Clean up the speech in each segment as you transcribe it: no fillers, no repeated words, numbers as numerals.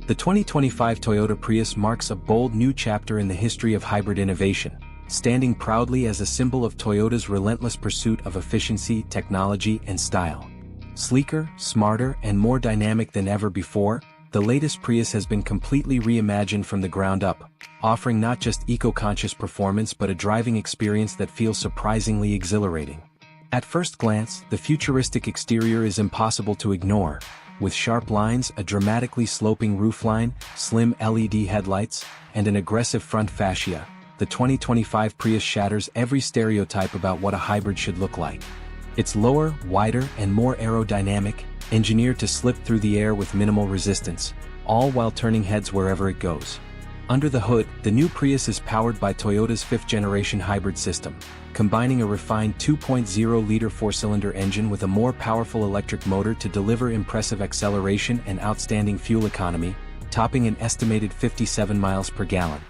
The 2025 Toyota Prius marks a bold new chapter in the history of hybrid innovation, standing proudly as a symbol of Toyota's relentless pursuit of efficiency, technology, and style. Sleeker, smarter, and more dynamic than ever before, the latest Prius has been completely reimagined from the ground up, offering not just eco-conscious performance but a driving experience that feels surprisingly exhilarating. At first glance, the futuristic exterior is impossible to ignore, with sharp lines, a dramatically sloping roofline, slim LED headlights, and an aggressive front fascia. The 2025 Prius shatters every stereotype about what a hybrid should look like. It's lower, wider, and more aerodynamic, engineered to slip through the air with minimal resistance, all while turning heads wherever it goes. Under the hood, the new Prius is powered by Toyota's fifth-generation hybrid system, combining a refined 2.0-liter four-cylinder engine with a more powerful electric motor to deliver impressive acceleration and outstanding fuel economy, topping an estimated 57 miles per gallon.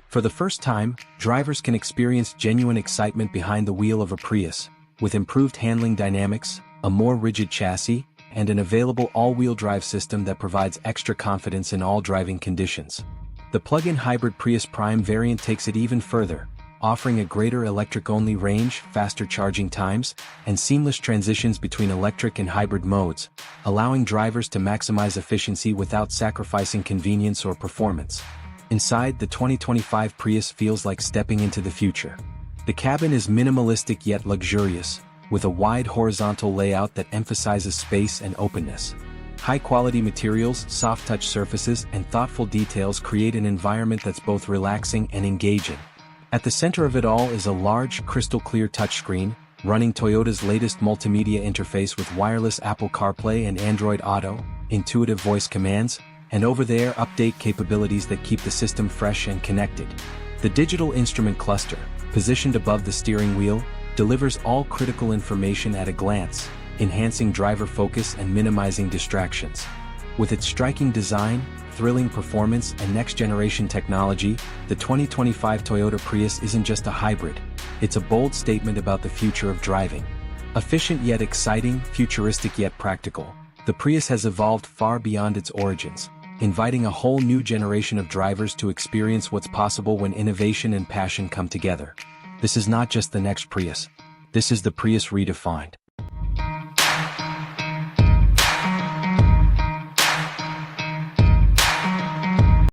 For the first time, drivers can experience genuine excitement behind the wheel of a Prius, with improved handling dynamics, a more rigid chassis, and an available all-wheel drive system that provides extra confidence in all driving conditions. The plug-in hybrid Prius Prime variant takes it even further, offering a greater electric-only range, faster charging times, and seamless transitions between electric and hybrid modes, allowing drivers to maximize efficiency without sacrificing convenience or performance. Inside, the 2025 Prius feels like stepping into the future. The cabin is minimalistic yet luxurious, with a wide horizontal layout that emphasizes space and openness. High-quality materials, soft-touch surfaces, and thoughtful details create an environment that's both relaxing and engaging. At the center of it all is a large, crystal-clear touchscreen, running Toyota's latest multimedia interface with wireless Apple CarPlay and Android Auto, intuitive voice commands, and over-the-air update capabilities that keep the system fresh and connected. The digital instrument cluster, positioned above the steering wheel, delivers all critical information at a glance, enhancing driver focus and minimizing distractions. With its striking design, thrilling performance, and next-generation technology, the 2025 Toyota Prius isn't just a hybrid, it's a bold statement about the future of driving. Efficient yet exciting, futuristic yet practical, the Prius has evolved far beyond its origins, inviting a whole new generation of drivers to experience what's possible when innovation and passion come together. This is not just the next Prius. This is the Prius redefined.